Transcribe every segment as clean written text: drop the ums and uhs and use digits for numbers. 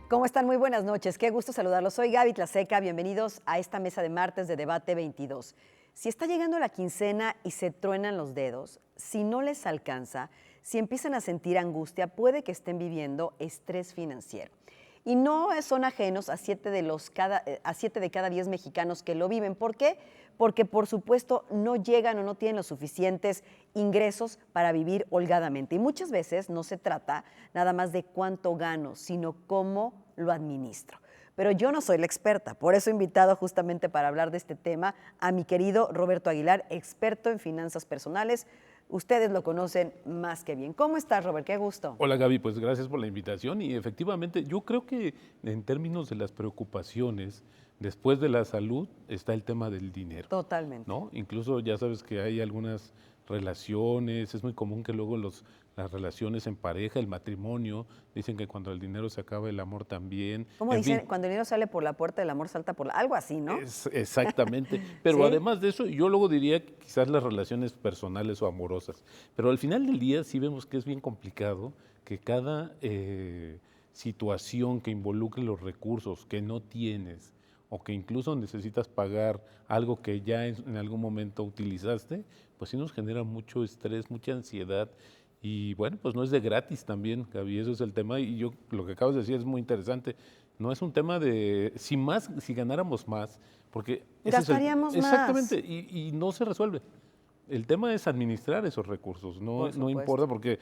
¿Cómo están? Muy buenas noches. Qué gusto saludarlos. Soy Gaby Tlaseca. Bienvenidos a esta mesa de martes de Debate 22. Si está llegando la quincena y se truenan los dedos, si no les alcanza, si empiezan a sentir angustia, puede que estén viviendo estrés financiero. Y no son ajenos a 7 de cada 10 mexicanos que lo viven. ¿Por qué? Porque, por supuesto, no llegan o no tienen los suficientes ingresos para vivir holgadamente. Y muchas veces no se trata nada más de cuánto gano, sino cómo lo administro. Pero yo no soy la experta, por eso he invitado justamente para hablar de este tema a mi querido Roberto Aguilar, experto en finanzas personales. Ustedes lo conocen más que bien. ¿Cómo estás, Robert? Qué gusto. Hola Gaby, pues gracias por la invitación y efectivamente yo creo que en términos de las preocupaciones, después de la salud está el tema del dinero, Totalmente. ¿no? Incluso ya sabes que hay algunas relaciones, es muy común que luego las relaciones en pareja, el matrimonio, dicen que cuando el dinero se acaba el amor también, ¿Cómo en dicen? fin. Cuando el dinero sale por la puerta, el amor salta por la... Algo así, ¿no? Es exactamente, pero ¿Sí? además de eso, yo luego diría que quizás las relaciones personales o amorosas, pero al final del día sí vemos que es bien complicado que cada situación que involucre los recursos que no tienes o que incluso necesitas pagar algo que ya en algún momento utilizaste, pues sí nos genera mucho estrés, mucha ansiedad. Y bueno, pues no es de gratis también, Gaby, eso es el tema. Y yo lo que acabas de decir es muy interesante. No es un tema de si ganáramos más, porque ese es el, Gastaríamos exactamente, más, y no se resuelve. El tema es administrar esos recursos, por no importa supuesto. porque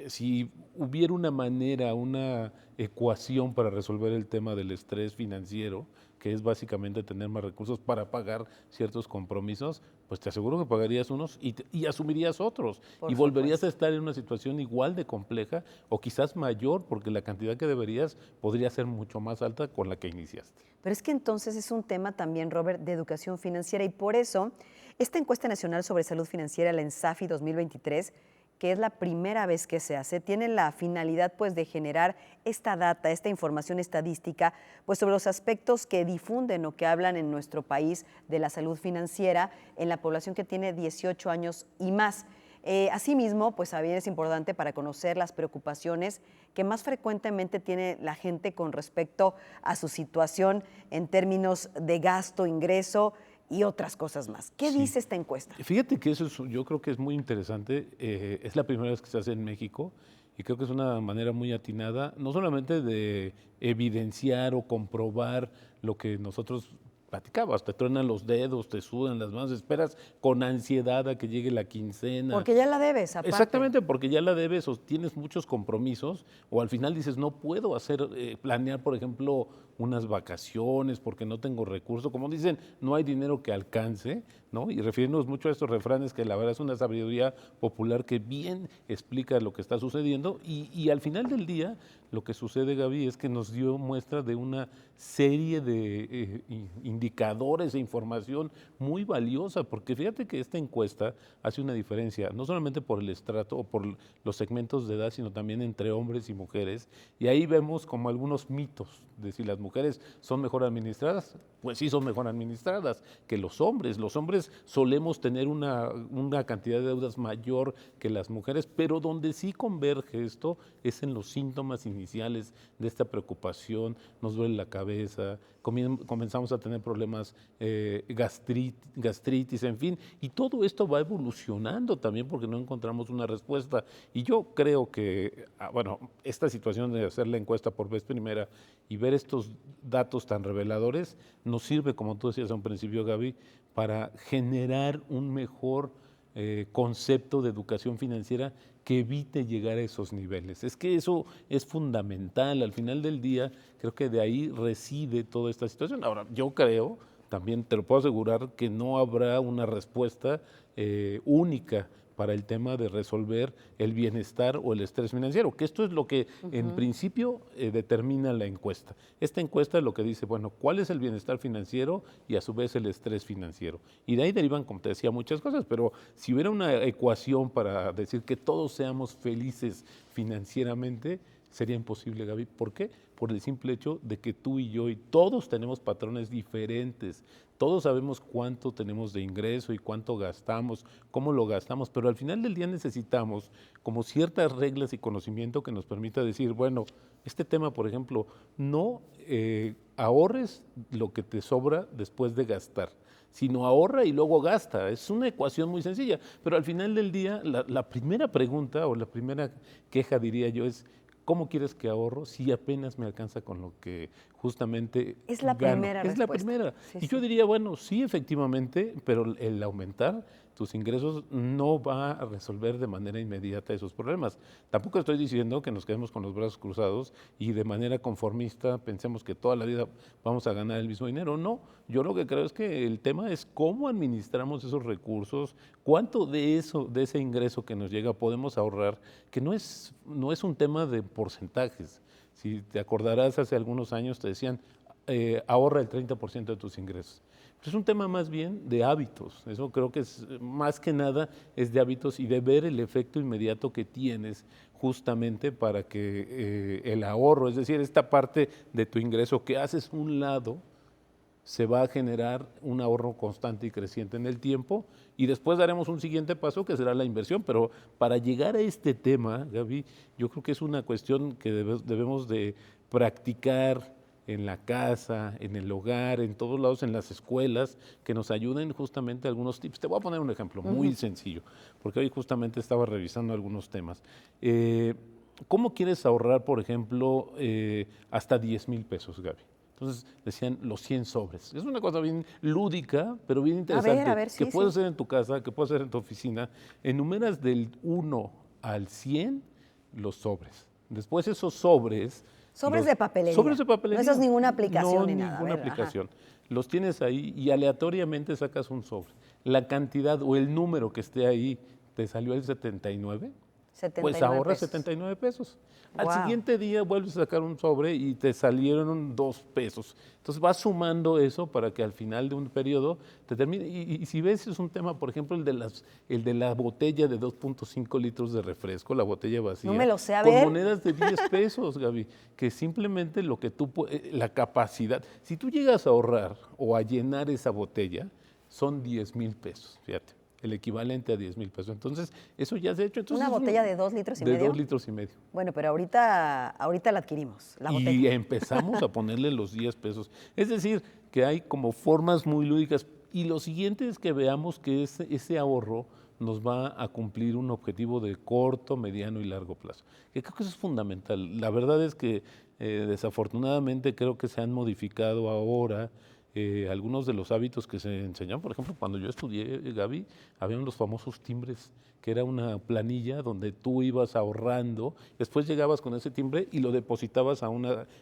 si hubiera una manera, una ecuación para resolver el tema del estrés financiero, que es básicamente tener más recursos para pagar ciertos compromisos, pues te aseguro que pagarías unos y asumirías otros y Por volverías a supuesto. estar en una situación igual de compleja o quizás mayor porque la cantidad que deberías podría ser mucho más alta con la que iniciaste. Pero es que entonces es un tema también, Robert, de educación financiera y por eso esta encuesta nacional sobre salud financiera, la ENSAFI 2023, que es la primera vez que se hace, tiene la finalidad pues de generar esta data, esta información estadística, pues sobre los aspectos que difunden o que hablan en nuestro país de la salud financiera en la población que tiene 18 años y más. Asimismo, pues también es importante para conocer las preocupaciones que más frecuentemente tiene la gente con respecto a su situación en términos de gasto, ingreso y otras cosas más. ¿Qué Sí. dice esta encuesta? Fíjate que yo creo que es muy interesante. Es la primera vez que se hace en México y creo que es una manera muy atinada, no solamente de evidenciar o comprobar lo que nosotros platicabas, te truenan los dedos, te sudan las manos, esperas con ansiedad a que llegue la quincena. Porque ya la debes, aparte. Exactamente, porque ya la debes o tienes muchos compromisos o al final dices, no puedo planear, por ejemplo, unas vacaciones porque no tengo recursos. Como dicen, no hay dinero que alcance, ¿no? Y refiriéndonos mucho a estos refranes que la verdad es una sabiduría popular que bien explica lo que está sucediendo y al final del día lo que sucede, Gaby, es que nos dio muestra de una serie de indicadores e información muy valiosa, porque fíjate que esta encuesta hace una diferencia, no solamente por el estrato o por los segmentos de edad, sino también entre hombres y mujeres, y ahí vemos como algunos mitos de si las mujeres son mejor administradas, pues sí son mejor administradas que los hombres. Los hombres solemos tener una cantidad de deudas mayor que las mujeres, pero donde sí converge esto es en los síntomas iniciales de esta preocupación, nos duele la cabeza, comenzamos a tener problemas gastritis, en fin, y todo esto va evolucionando también porque no encontramos una respuesta. Y yo creo que, bueno, esta situación de hacer la encuesta por vez primera y ver estos datos tan reveladores nos sirve, como tú decías a un principio, Gaby, para generar un mejor concepto de educación financiera que evite llegar a esos niveles. Es que eso es fundamental. Al final del día, creo que de ahí reside toda esta situación. Ahora, yo creo, también te lo puedo asegurar, que no habrá una respuesta única para el tema de resolver el bienestar o el estrés financiero, que esto es lo que en principio determina la encuesta. Esta encuesta es lo que dice, bueno, ¿cuál es el bienestar financiero y a su vez el estrés financiero? Y de ahí derivan, como te decía, muchas cosas, pero si hubiera una ecuación para decir que todos seamos felices financieramente, sería imposible, Gaby. ¿Por qué? por el simple hecho de que tú y yo y todos tenemos patrones diferentes. Todos sabemos cuánto tenemos de ingreso y cuánto gastamos, cómo lo gastamos, pero al final del día necesitamos como ciertas reglas y conocimiento que nos permita decir, bueno, este tema, por ejemplo, no ahorres lo que te sobra después de gastar, sino ahorra y luego gasta. Es una ecuación muy sencilla, pero al final del día la primera pregunta o la primera queja, diría yo, es ¿cómo quieres que ahorro si apenas me alcanza con lo que justamente Es la gano? primera Es la respuesta. primera. Sí, Y yo sí. diría, bueno, sí, efectivamente, pero el aumentar tus ingresos no va a resolver de manera inmediata esos problemas. Tampoco estoy diciendo que nos quedemos con los brazos cruzados y de manera conformista pensemos que toda la vida vamos a ganar el mismo dinero. No, yo lo que creo es que el tema es cómo administramos esos recursos, cuánto de eso, de ese ingreso que nos llega podemos ahorrar, que no es un tema de porcentajes. Si te acordarás, hace algunos años te decían, ahorra el 30% de tus ingresos. Es un tema más bien de hábitos. Eso creo que es más que nada es de hábitos y de ver el efecto inmediato que tienes justamente para que el ahorro, es decir, esta parte de tu ingreso que haces un lado, se va a generar un ahorro constante y creciente en el tiempo y después daremos un siguiente paso que será la inversión, pero para llegar a este tema, Gaby, yo creo que es una cuestión que debemos de practicar en la casa, en el hogar, en todos lados, en las escuelas, que nos ayuden justamente algunos tips. Te voy a poner un ejemplo muy sencillo, porque hoy justamente estaba revisando algunos temas. ¿Cómo quieres ahorrar, por ejemplo, hasta 10,000 pesos, Gaby? Entonces decían los 100 sobres. Es una cosa bien lúdica, pero bien interesante, A ver, que sí, puedes sí. hacer en tu casa, que puedes hacer en tu oficina. Enumeras del 1 al 100 los sobres. Después esos sobres... Sobres de papelería. Sobres de No papelería. usas ninguna aplicación No, ni nada, ninguna ¿verdad? Ajá. aplicación. Los tienes ahí y aleatoriamente sacas un sobre. La cantidad o el número que esté ahí te salió el 79, pues 79 ahorras pesos. 79 pesos. Al Guau. siguiente día vuelves a sacar un sobre y te salieron 2 pesos. Entonces vas sumando eso para que al final de un periodo te termine. Y si ves, es un tema, por ejemplo, el de la botella de 2,5 litros de refresco, la botella vacía, No me lo sé, a con ver. monedas de 10 pesos, Gaby, que simplemente lo que la capacidad, si tú llegas a ahorrar o a llenar esa botella, son 10,000 pesos, fíjate, el equivalente a 10,000 pesos. Entonces, eso ya se ha hecho. Entonces, ¿Una botella de 2 litros y de medio? 2,5 litros. Bueno, pero ahorita la adquirimos, la Y botella. empezamos a ponerle los 10 pesos. Es decir, que hay como formas muy lúdicas. Y lo siguiente es que veamos que ese ahorro nos va a cumplir un objetivo de corto, mediano y largo plazo. Que creo que eso es fundamental. La verdad es que desafortunadamente creo que se han modificado ahora algunos de los hábitos que se enseñan. Por ejemplo, cuando yo estudié, Gaby, habían los famosos timbres, que era una planilla donde tú ibas ahorrando, después llegabas con ese timbre y lo depositabas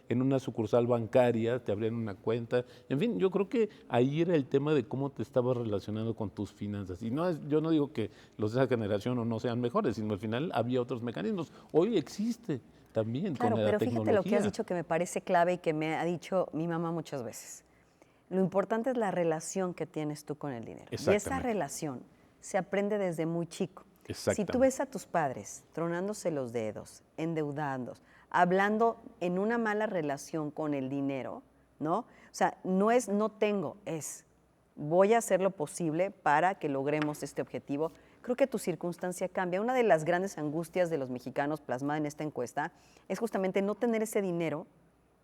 en una sucursal bancaria, te abrían una cuenta. En fin, yo creo que ahí era el tema de cómo te estabas relacionando con tus finanzas. Y yo no digo que los de esa generación o no sean mejores, sino al final había otros mecanismos. Hoy existe también Claro, con la pero fíjate lo que has tecnología. dicho que me parece clave y que me ha dicho mi mamá muchas veces. Lo importante es la relación que tienes tú con el dinero. Y esa Exactamente. relación se aprende desde muy chico. Si tú Exactamente. ves a tus padres tronándose los dedos, endeudados, hablando en una mala relación con el dinero, ¿no? O sea, no es no tengo, es voy a hacer lo posible para que logremos este objetivo. Creo que tu circunstancia cambia. Una de las grandes angustias de los mexicanos plasmada en esta encuesta es justamente no tener ese dinero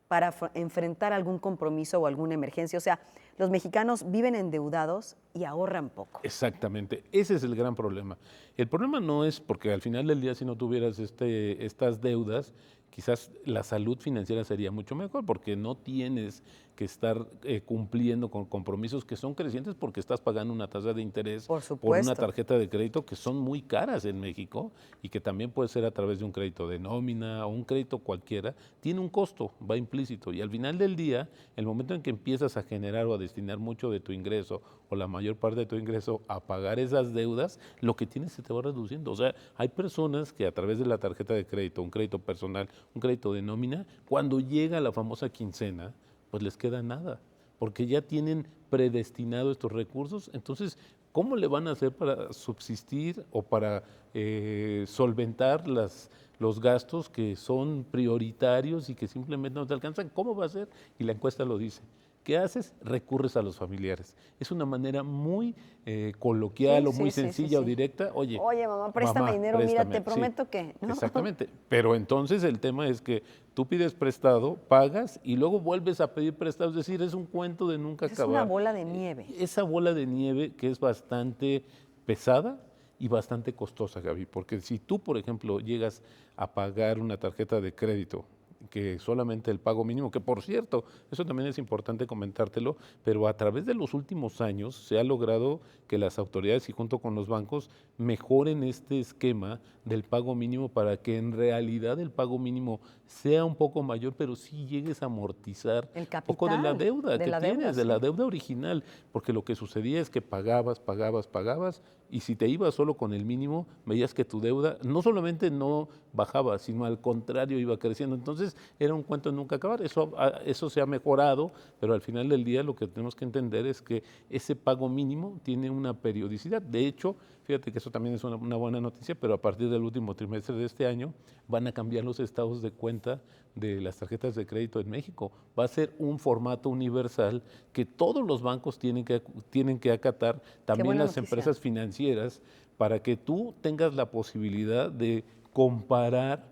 para enfrentar algún compromiso o alguna emergencia. O sea, los mexicanos viven endeudados y ahorran poco. Exactamente, ese es el gran problema. El problema no es porque al final del día si no tuvieras estas deudas, quizás la salud financiera sería mucho mejor porque no tienes que estar cumpliendo con compromisos que son crecientes porque estás pagando una tasa de interés Por por supuesto. una tarjeta de crédito que son muy caras en México y que también puede ser a través de un crédito de nómina o un crédito cualquiera, tiene un costo, va implícito y al final del día, el momento en que empiezas a generar o a destinar mucho de tu ingreso o la mayor parte de tu ingreso a pagar esas deudas, lo que tienes se te va reduciendo. O sea, hay personas que a través de la tarjeta de crédito, un crédito personal, un crédito de nómina, cuando llega la famosa quincena, pues les queda nada, porque ya tienen predestinado estos recursos. Entonces, ¿cómo le van a hacer para subsistir o para solventar los gastos que son prioritarios y que simplemente no te alcanzan? ¿Cómo va a ser? Y la encuesta lo dice. ¿Qué haces? Recurres a los familiares. Es una manera muy coloquial Sí, o muy sí, sí, sí, sencilla o sí. directa. Oye, Oye, mamá, préstame dinero, mira, te préstame. Sí, prometo que, ¿no? exactamente. Pero entonces el tema es que tú pides prestado, pagas y luego vuelves a pedir prestado. Es decir, es un cuento de nunca Esa es una acabar. bola de nieve. Esa bola de nieve que es bastante pesada y bastante costosa, Gaby, porque si tú, por ejemplo, llegas a pagar una tarjeta de crédito, que solamente el pago mínimo, que por cierto, eso también es importante comentártelo, pero a través de los últimos años se ha logrado que las autoridades y junto con los bancos mejoren este esquema del pago mínimo para que en realidad el pago mínimo sea un poco mayor, pero sí llegues a amortizar El un poco de la capital deuda de que la deuda, tienes, de sí. la deuda original, porque lo que sucedía es que pagabas, y si te ibas solo con el mínimo, veías que tu deuda no solamente no bajaba, sino al contrario iba creciendo. Entonces era un cuento de nunca acabar. Eso se ha mejorado, pero al final del día lo que tenemos que entender es que ese pago mínimo tiene una periodicidad. De hecho, fíjate que eso también es una buena noticia, pero a partir del último trimestre de este año van a cambiar los estados de cuenta de las tarjetas de crédito en México. Va a ser un formato universal que todos los bancos tienen que acatar, también buena las noticia. empresas financieras, para que tú tengas la posibilidad de comparar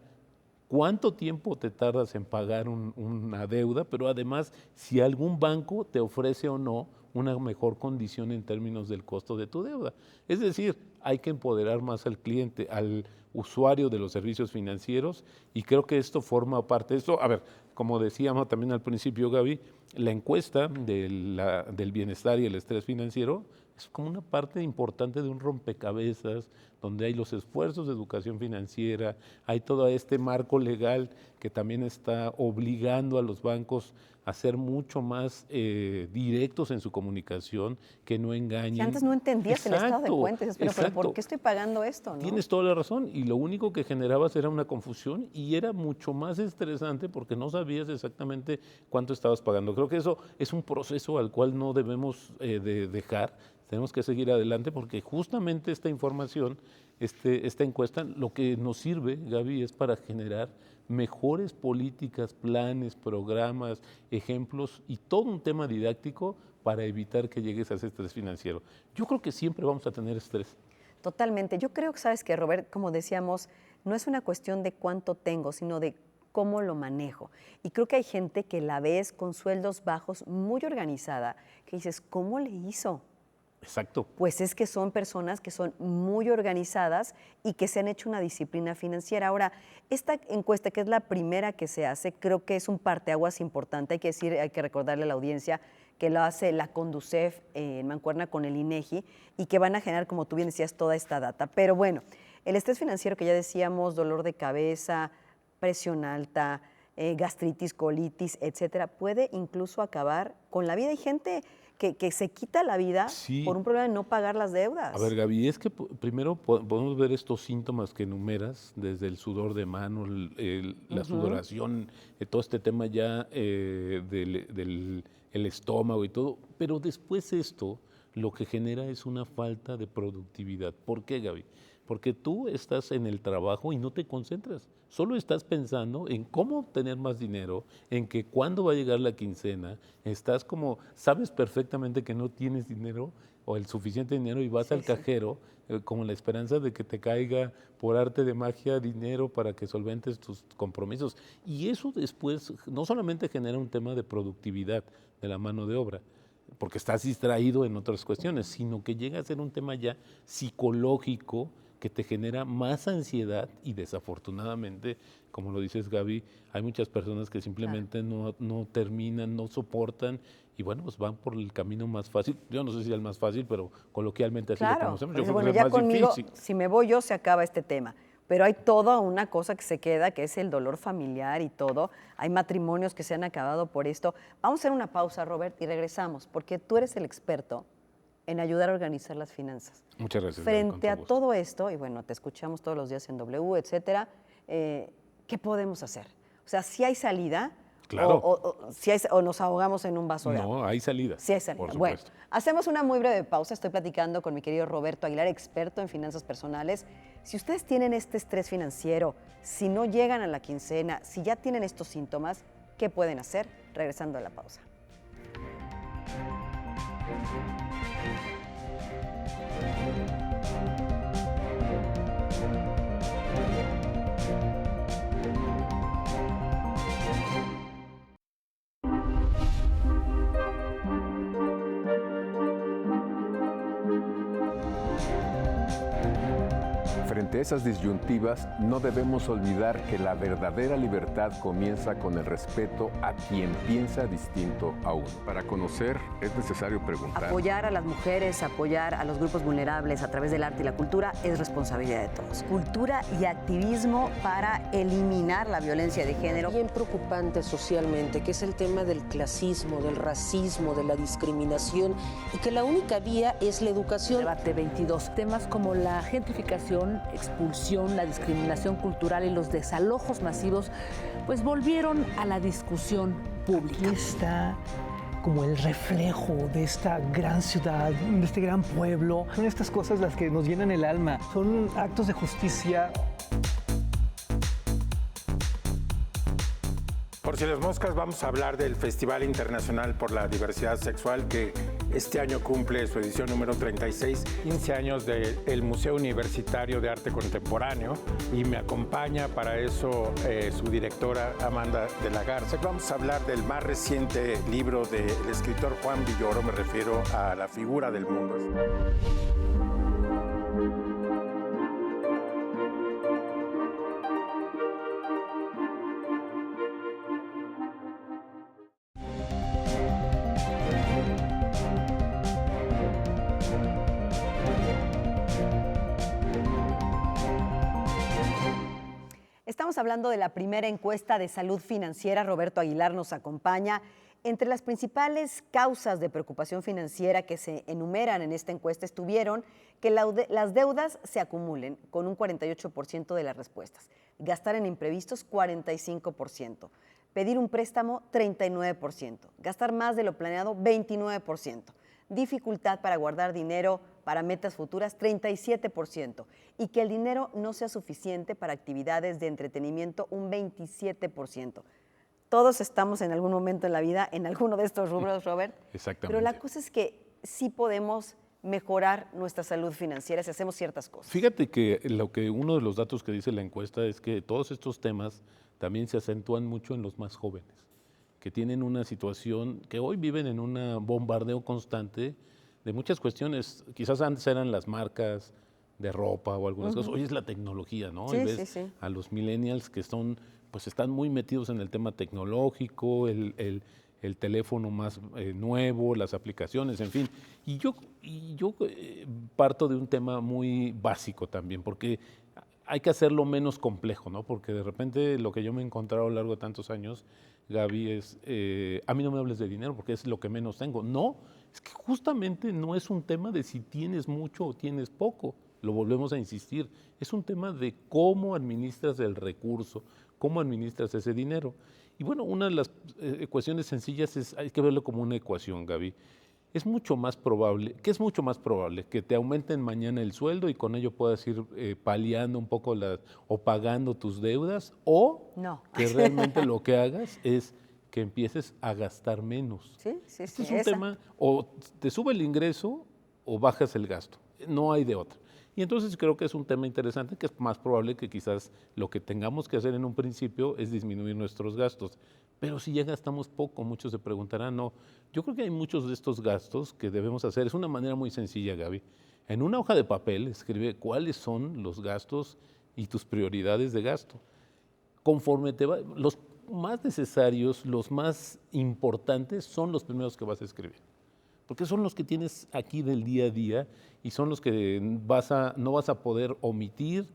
cuánto tiempo te tardas en pagar una deuda, pero además si algún banco te ofrece o no una mejor condición en términos del costo de tu deuda. Es decir, hay que empoderar más al cliente, al usuario de los servicios financieros, y creo que esto forma parte de esto. A ver, como decíamos también al principio, Gaby, la encuesta del bienestar y el estrés financiero es como una parte importante de un rompecabezas donde hay los esfuerzos de educación financiera, hay todo este marco legal que también está obligando a los bancos a ser mucho más directos en su comunicación, que no Si engañen. antes no entendías el estado de Exacto, cuenta, dices, pero ¿por exacto. qué estoy pagando esto, no? Tienes toda la razón, y lo único que generabas era una confusión y era mucho más estresante porque no sabías exactamente cuánto estabas pagando. Creo que eso es un proceso al cual no debemos de dejar, tenemos que seguir adelante porque justamente esta información, esta encuesta, lo que nos sirve, Gaby, es para generar mejores políticas, planes, programas, ejemplos y todo un tema didáctico para evitar que llegues a ese estrés financiero. Yo creo que siempre vamos a tener estrés. Totalmente. Yo creo que, sabes que, Robert, como decíamos, no es una cuestión de cuánto tengo, sino de cómo lo manejo. Y creo que hay gente que la ves con sueldos bajos, muy organizada, que dices, ¿cómo le hizo? Exacto. Pues es que son personas que son muy organizadas y que se han hecho una disciplina financiera. Ahora, esta encuesta, que es la primera que se hace, creo que es un parteaguas importante. Hay que recordarle a la audiencia que lo hace la Conducef en mancuerna con el INEGI y que van a generar, como tú bien decías, toda esta data. Pero bueno, el estrés financiero que ya decíamos, dolor de cabeza, presión alta, gastritis, colitis, etcétera, puede incluso acabar con la vida. Hay gente que se quita la vida Sí. por un problema de no pagar las A ver, deudas. Gaby, es que primero podemos ver estos síntomas que enumeras, desde el sudor de mano, la sudoración, todo este tema ya del el estómago y todo, pero después esto lo que genera es una falta de productividad. ¿Por qué, Gaby? Porque tú estás en el trabajo y no te concentras. Solo estás pensando en cómo obtener más dinero, en que cuándo va a llegar la quincena. Estás como, sabes perfectamente que no tienes dinero o el suficiente dinero y vas Sí, al sí. cajero con la esperanza de que te caiga por arte de magia dinero para que solventes tus compromisos. Y eso después no solamente genera un tema de productividad de la mano de obra, porque estás distraído en otras cuestiones, sino que llega a ser un tema ya psicológico que te genera más ansiedad y desafortunadamente, como lo dices, Gaby, hay muchas personas que simplemente no terminan, no soportan y bueno, pues van por el camino más fácil. Yo no sé si es el más fácil, pero coloquialmente así lo Claro, conocemos. Yo porque creo bueno, que es el ya más conmigo, difícil. si me voy yo, se acaba este tema. Pero hay toda una cosa que se queda, que es el dolor familiar y todo. Hay matrimonios que se han acabado por esto. Vamos a hacer una pausa, Robert, y regresamos, porque tú eres el experto en ayudar a organizar las finanzas. Muchas gracias, Gaby, con Frente a todo gusto. todo esto, y bueno, te escuchamos todos los días en W, etcétera, ¿qué podemos hacer? O sea, si hay salida Claro. O nos ahogamos en un vaso de agua. No, hay salida. Sí hay salida. Por Bueno, supuesto. hacemos una muy breve pausa. Estoy platicando con mi querido Roberto Aguilar, experto en finanzas personales. Si ustedes tienen este estrés financiero, si no llegan a la quincena, si ya tienen estos síntomas, ¿qué pueden hacer? Regresando a la pausa. Frente a esas disyuntivas, no debemos olvidar que la verdadera libertad comienza con el respeto a quien piensa distinto a uno. Para conocer es necesario preguntar. Apoyar a las mujeres, apoyar a los grupos vulnerables a través del arte y la cultura es responsabilidad de todos. Cultura y activismo para eliminar la violencia de género. Bien preocupante socialmente, que es el tema del clasismo, del racismo, de la discriminación, y que la única vía es la educación. Debate 22. Temas como la gentrificación, expulsión, la discriminación cultural y los desalojos masivos, pues volvieron a la discusión pública. Aquí está como el reflejo de esta gran ciudad, de este gran pueblo. Son estas cosas las que nos llenan el alma. Son actos de justicia. Por si las moscas, vamos a hablar del Festival Internacional por la Diversidad Sexual, que este año cumple su edición número 36, 15 años del Museo Universitario de Arte Contemporáneo, y me acompaña para eso su directora Amanda de la Garza. Vamos a hablar del más reciente libro del escritor Juan Villoro, me refiero a La figura del mundo. Estamos hablando de la primera encuesta de salud financiera. Roberto Aguilar nos acompaña. Entre las principales causas de preocupación financiera que se enumeran en esta encuesta estuvieron que las deudas se acumulen, con un 48% de las respuestas, gastar en imprevistos 45%, pedir un préstamo 39%, gastar más de lo planeado 29%, dificultad para guardar dinero para metas futuras 37%, y que el dinero no sea suficiente para actividades de entretenimiento un 27%. Todos estamos en algún momento en la vida en alguno de estos rubros, Robert. Exactamente. Pero la cosa es que sí podemos mejorar nuestra salud financiera si hacemos ciertas cosas. Fíjate que uno de los datos que dice la encuesta es que todos estos temas también se acentúan mucho en los más jóvenes, que tienen una situación, que hoy viven en un bombardeo constante de muchas cuestiones. Quizás antes eran las marcas de ropa o algunas cosas, hoy es la tecnología, ¿no? Sí, Y ves sí. a los millennials que pues están muy metidos en el tema tecnológico, el teléfono más nuevo, las aplicaciones, en fin. Y yo parto de un tema muy básico también, porque hay que hacerlo menos complejo, ¿no? Porque de repente lo que yo me he encontrado a lo largo de tantos años, Gaby, es, a mí no me hables de dinero porque es lo que menos tengo. No, es que justamente no es un tema de si tienes mucho o tienes poco, lo volvemos a insistir, es un tema de cómo administras el recurso, cómo administras ese dinero. Y bueno, una de las ecuaciones sencillas hay que verlo como una ecuación, Gaby. Es mucho más probable, ¿qué es mucho más probable? Que te aumenten mañana el sueldo y con ello puedas ir paliando un poco o pagando tus deudas, o No. que realmente lo que hagas es que empieces a gastar menos. Sí. Este es un tema, o te sube el ingreso o bajas el gasto, no hay de otra. Y entonces creo que es un tema interesante, que es más probable que quizás lo que tengamos que hacer en un principio es disminuir nuestros gastos. Pero si ya gastamos poco, muchos se preguntarán, no. Yo creo que hay muchos de estos gastos que debemos hacer. Es una manera muy sencilla, Gaby. En una hoja de papel escribe cuáles son los gastos y tus prioridades de gasto. Conforme los más necesarios, los más importantes son los primeros que vas a escribir. Porque son los que tienes aquí del día a día y son los que no vas a poder omitir,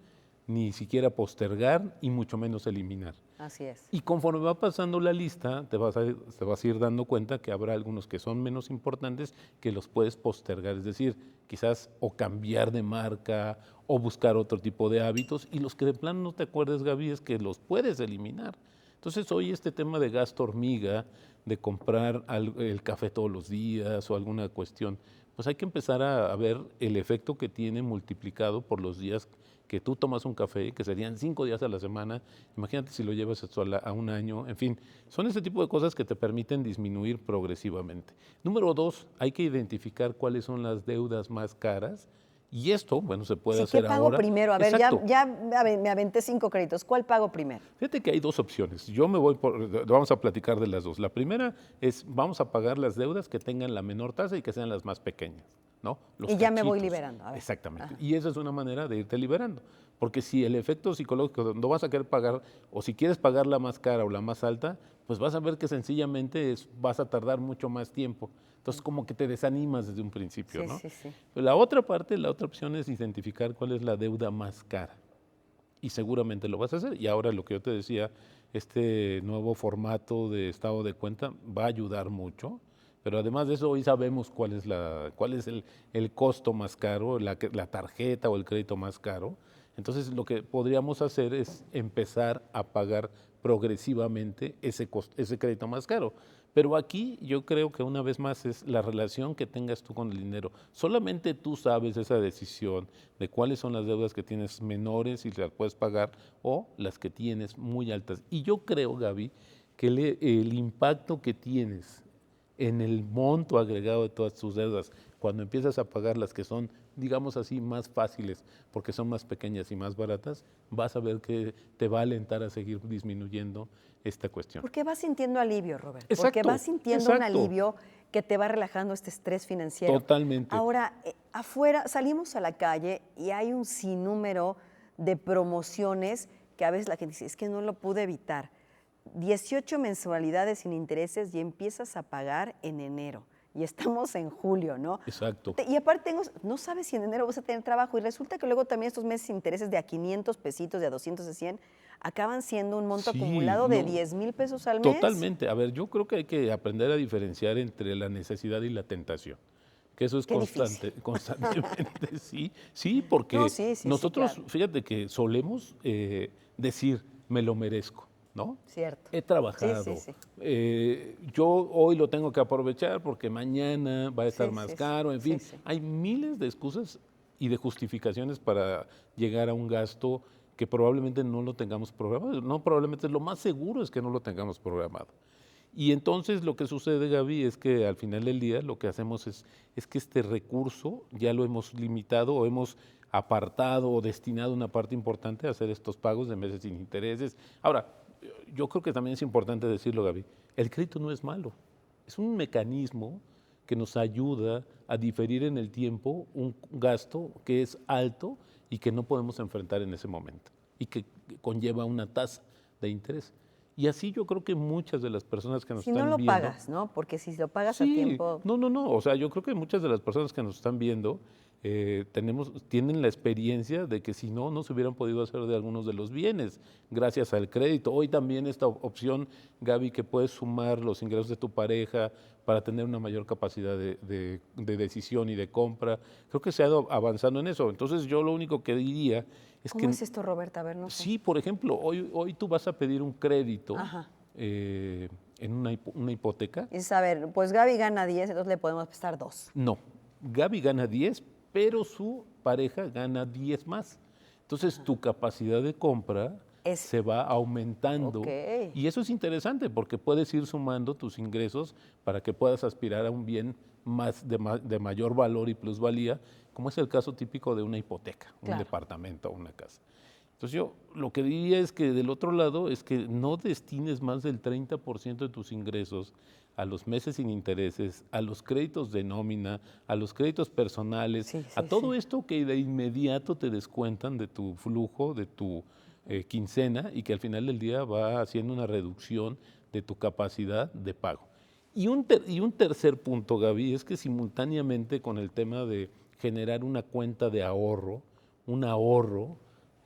ni siquiera postergar y mucho menos eliminar. Así es. Y conforme va pasando la lista, te vas a ir dando cuenta que habrá algunos que son menos importantes que los puedes postergar, es decir, quizás o cambiar de marca o buscar otro tipo de hábitos, y los que de plano no te acuerdes, Gaby, es que los puedes eliminar. Entonces hoy este tema de gasto hormiga, de comprar el café todos los días o alguna cuestión, pues hay que empezar a ver el efecto que tiene multiplicado por los días que tú tomas un café, que serían 5 días a la semana. Imagínate si lo llevas esto a un año. En fin, son ese tipo de cosas que te permiten disminuir progresivamente. Número 2, hay que identificar cuáles son las deudas más caras. Y esto, bueno, se puede hacer ¿Qué pago ahora. primero? A ver, Exacto. ya me aventé 5 créditos. ¿Cuál pago primero? Fíjate que hay 2 opciones. Yo me voy vamos a platicar de las 2. La primera es, vamos a pagar las deudas que tengan la menor tasa y que sean las más pequeñas, ¿no? Los Y ya me voy cachitos. liberando. A ver. Exactamente. Y esa es una manera de irte liberando. Porque si el efecto psicológico no vas a querer pagar, o si quieres pagar la más cara o la más alta, pues vas a ver que sencillamente vas a tardar mucho más tiempo. Entonces, como que te desanimas desde un principio, Sí, ¿no? sí, sí. Pero la otra parte, la otra opción es identificar cuál es la deuda más cara. Y seguramente lo vas a hacer. Y ahora lo que yo te decía, este nuevo formato de estado de cuenta va a ayudar mucho. Pero además de eso, hoy sabemos cuál es el costo más caro, la tarjeta o el crédito más caro. Entonces, lo que podríamos hacer es empezar a pagar progresivamente ese crédito más caro. Pero aquí yo creo que una vez más es la relación que tengas tú con el dinero. Solamente tú sabes esa decisión de cuáles son las deudas que tienes menores y las puedes pagar o las que tienes muy altas. Y yo creo, Gaby, que el impacto que tienes en el monto agregado de todas tus deudas, cuando empiezas a pagar las que son, digamos así, más fáciles, porque son más pequeñas y más baratas, vas a ver que te va a alentar a seguir disminuyendo esta cuestión. Porque vas sintiendo alivio, Roberto. Exacto, Porque vas sintiendo un exacto. alivio que te va relajando este estrés financiero. Totalmente. Ahora, afuera salimos a la calle y hay un sinnúmero de promociones que a veces la gente dice, es que no lo pude evitar. 18 mensualidades sin intereses y empiezas a pagar en enero. Y estamos en julio, ¿no? Exacto. Y aparte, no sabes si en enero vas a tener trabajo. Y resulta que luego también estos meses sin intereses de a 500 pesitos, de a 200, de 100, acaban siendo un monto Sí, acumulado de no, 10,000 pesos al mes. Totalmente. A ver, yo creo que hay que aprender a diferenciar entre la necesidad y la tentación. Que eso es Qué constantemente, sí, porque No, sí, nosotros, claro. fíjate que solemos decir, me lo merezco, ¿no? Cierto. He trabajado. Sí. Yo hoy lo tengo que aprovechar porque mañana va a estar Sí, más sí, caro, en fin. sí. Hay miles de excusas y de justificaciones para llegar a un gasto que probablemente no lo tengamos programado. No, probablemente lo más seguro es que no lo tengamos programado. Y entonces lo que sucede, Gaby, es que al final del día lo que hacemos es que este recurso ya lo hemos limitado o hemos apartado o destinado una parte importante a hacer estos pagos de meses sin intereses. Ahora, yo creo que también es importante decirlo, Gaby, el crédito no es malo, es un mecanismo que nos ayuda a diferir en el tiempo un gasto que es alto y que no podemos enfrentar en ese momento y que conlleva una tasa de interés. Y así yo creo que muchas de las personas que nos Si están no lo viendo... pagas, ¿no? Porque si lo pagas a Sí, tiempo... no. O sea, yo creo que muchas de las personas que nos están viendo tienen la experiencia de que si no, no se hubieran podido hacer de algunos de los bienes gracias al crédito. Hoy también esta opción, Gaby, que puedes sumar los ingresos de tu pareja para tener una mayor capacidad de decisión y de compra. Creo que se ha ido avanzando en eso. Entonces yo lo único que diría es ¿Cómo es esto, Roberta? A ver, no sé. Sí, por ejemplo, hoy tú vas a pedir un crédito Ajá. en una hipoteca. Y dices, a ver, pues Gaby gana 10, entonces le podemos prestar 2. No, Gaby gana 10, pero su pareja gana 10 más. Entonces tu capacidad de compra se va aumentando. Ok. Y eso es interesante porque puedes ir sumando tus ingresos para que puedas aspirar a un bien de mayor valor y plusvalía, como es el caso típico de una hipoteca, un departamento o una casa. Entonces yo lo que diría es que del otro lado es que no destines más del 30% de tus ingresos a los meses sin intereses, a los créditos de nómina, a los créditos personales, a todo esto que de inmediato te descuentan de tu flujo, de tu quincena y que al final del día va haciendo una reducción de tu capacidad de pago. Y un tercer punto, Gaby, es que simultáneamente con el tema de generar una cuenta de ahorro, un ahorro,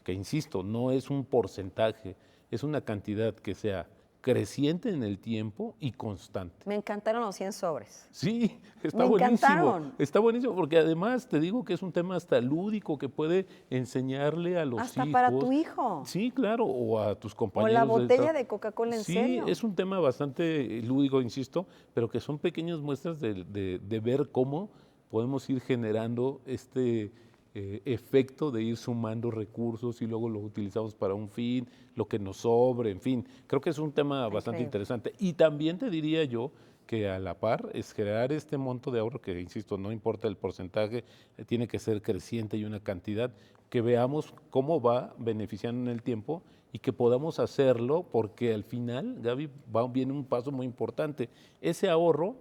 que insisto, no es un porcentaje, es una cantidad que sea creciente en el tiempo y constante. Me encantaron los 100 sobres. Sí, está Me buenísimo. encantaron. Está buenísimo porque además te digo que es un tema hasta lúdico que puede enseñarle a los Hasta hijos. para tu hijo. Sí, claro, o a tus O compañeros. la botella esta- de Coca-Cola, ¿en Sí, serio? es un tema bastante lúdico, insisto, pero que son pequeñas muestras de ver cómo podemos ir generando este efecto de ir sumando recursos y luego lo utilizamos para un fin, lo que nos sobre, en fin. Creo que es un tema bastante Increíble. interesante. Y también te diría yo que a la par es generar este monto de ahorro que, insisto, no importa el porcentaje, tiene que ser creciente y una cantidad, que veamos cómo va beneficiando en el tiempo y que podamos hacerlo porque al final, Gaby, viene un paso muy importante. Ese ahorro,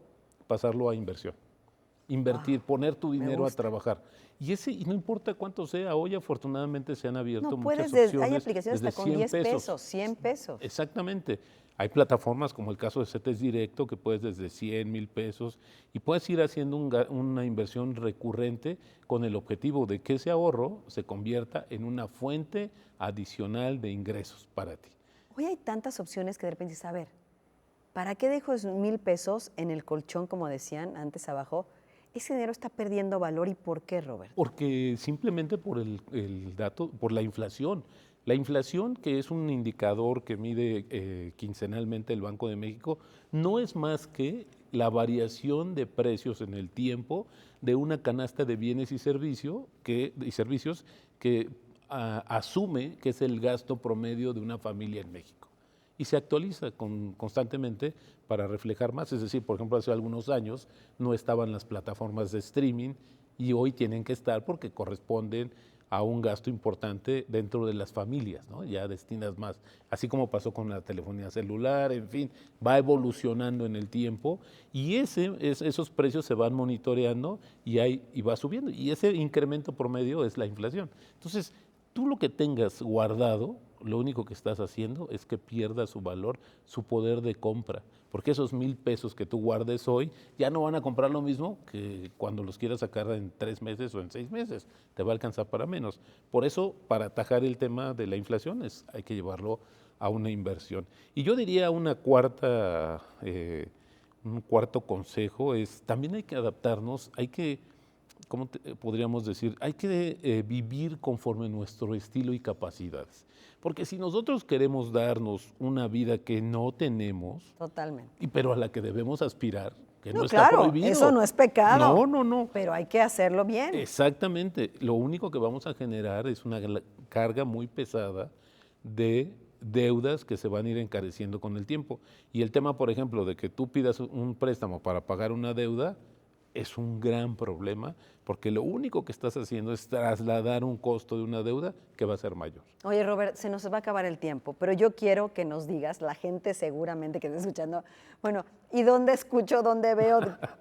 pasarlo a inversión. Invertir, poner tu dinero a gusta. trabajar. Y no importa cuánto sea, hoy afortunadamente se han abierto No muchas puedes, opciones. hay aplicaciones desde hasta con 100 10 pesos, 100 pesos. Exactamente. Hay plataformas como el caso de CETES Directo que puedes desde 100, 1,000 pesos y puedes ir haciendo una inversión recurrente con el objetivo de que ese ahorro se convierta en una fuente adicional de ingresos para ti. Hoy hay tantas opciones que de repente dices, a ver, ¿para qué dejo esos 1,000 pesos en el colchón, como decían antes abajo? Ese dinero está perdiendo valor. ¿Y por qué, Robert? Porque simplemente por el dato, por la inflación. La inflación, que es un indicador que mide quincenalmente el Banco de México, no es más que la variación de precios en el tiempo de una canasta de bienes y servicios que asume que es el gasto promedio de una familia en México. Y se actualiza constantemente para reflejar más. Es decir, por ejemplo, hace algunos años no estaban las plataformas de streaming y hoy tienen que estar porque corresponden a un gasto importante dentro de las familias, ¿no? Ya destinas más, así como pasó con la telefonía celular, en fin, va evolucionando en el tiempo y esos precios se van monitoreando y va subiendo. Y ese incremento promedio es la inflación. Entonces, tú lo que tengas guardado, lo único que estás haciendo es que pierda su valor, su poder de compra, porque esos 1,000 pesos que tú guardes hoy ya no van a comprar lo mismo que cuando los quieras sacar en 3 meses o en 6 meses, te va a alcanzar para menos. Por eso, para atajar el tema de la inflación, hay que llevarlo a una inversión. Y yo diría un cuarto consejo es, también hay que adaptarnos, ¿cómo podríamos decir? Hay que vivir conforme nuestro estilo y capacidades. Porque si nosotros queremos darnos una vida que no tenemos, Totalmente. pero a la que debemos aspirar, que no, No, está claro, prohibido. eso no es pecado. No. Pero hay que hacerlo bien. Exactamente. Lo único que vamos a generar es una carga muy pesada de deudas que se van a ir encareciendo con el tiempo. Y el tema, por ejemplo, de que tú pidas un préstamo para pagar una deuda, es un gran problema porque lo único que estás haciendo es trasladar un costo de una deuda que va a ser mayor. Oye, Robert, se nos va a acabar el tiempo, pero yo quiero que nos digas, la gente seguramente que está escuchando, bueno, ¿y dónde escucho, dónde veo,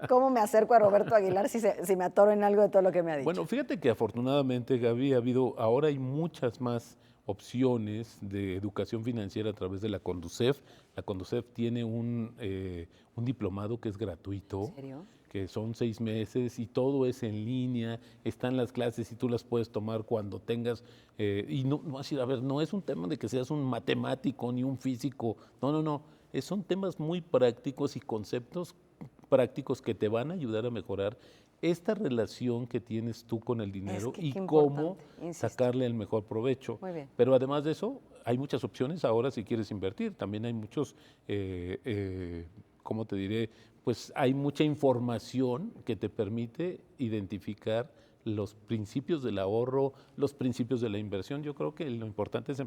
cómo me acerco a Roberto Aguilar si me atoro en algo de todo lo que me ha dicho? Bueno, fíjate que afortunadamente, Gaby, ahora hay muchas más opciones de educación financiera a través de la Conducef. La Conducef tiene un diplomado que es gratuito. ¿En serio? Que son 6 meses y todo es en línea, están las clases y tú las puedes tomar cuando tengas, y no vas a ir a ver, no es un tema de que seas un matemático ni un físico, no, son temas muy prácticos y conceptos prácticos que te van a ayudar a mejorar esta relación que tienes tú con el dinero que y qué cómo importante, insisto. sacarle el mejor provecho. Muy bien. Pero además de eso, hay muchas opciones ahora si quieres invertir, también hay muchos, ¿cómo te diré? Pues hay mucha información que te permite identificar los principios del ahorro, los principios de la inversión. Yo creo que lo importante es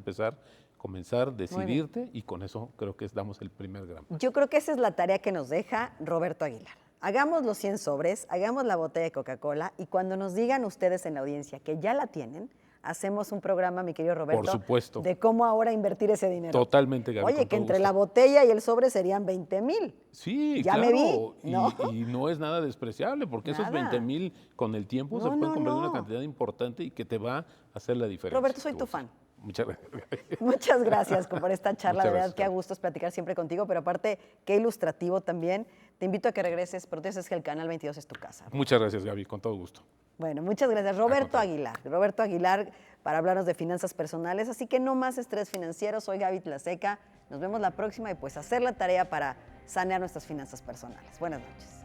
comenzar, decidirte y con eso creo que damos el primer gran paso. Yo creo que esa es la tarea que nos deja Roberto Aguilar. Hagamos los 100 sobres, hagamos la botella de Coca-Cola y cuando nos digan ustedes en la audiencia que ya la tienen, hacemos un programa, mi querido Roberto, Por supuesto. de cómo ahora invertir ese dinero. Totalmente, Gaby. Oye, con que todo entre gusto. la botella y el sobre serían 20,000. Sí, ya claro. me vi, ¿no? Y no es nada despreciable, porque esos Nada. 20,000 con el tiempo se No, pueden convertir en no. una cantidad importante y que te va a hacer la diferencia. Roberto, soy tu fan. Muchas gracias. Muchas gracias por esta charla, Muchas de verdad, gracias, qué a Gaby. gusto es platicar siempre contigo, pero aparte, qué ilustrativo también. Te invito a que regreses, pero tú sabes que el Canal 22 es tu casa. Muchas gracias, Gaby, con todo gusto. Bueno, muchas gracias. Roberto contrario. Aguilar. Roberto Aguilar, para hablarnos de finanzas personales. Así que no más estrés financiero. Soy Gaby Tlaseca. Nos vemos la próxima y pues hacer la tarea para sanear nuestras finanzas personales. Buenas noches.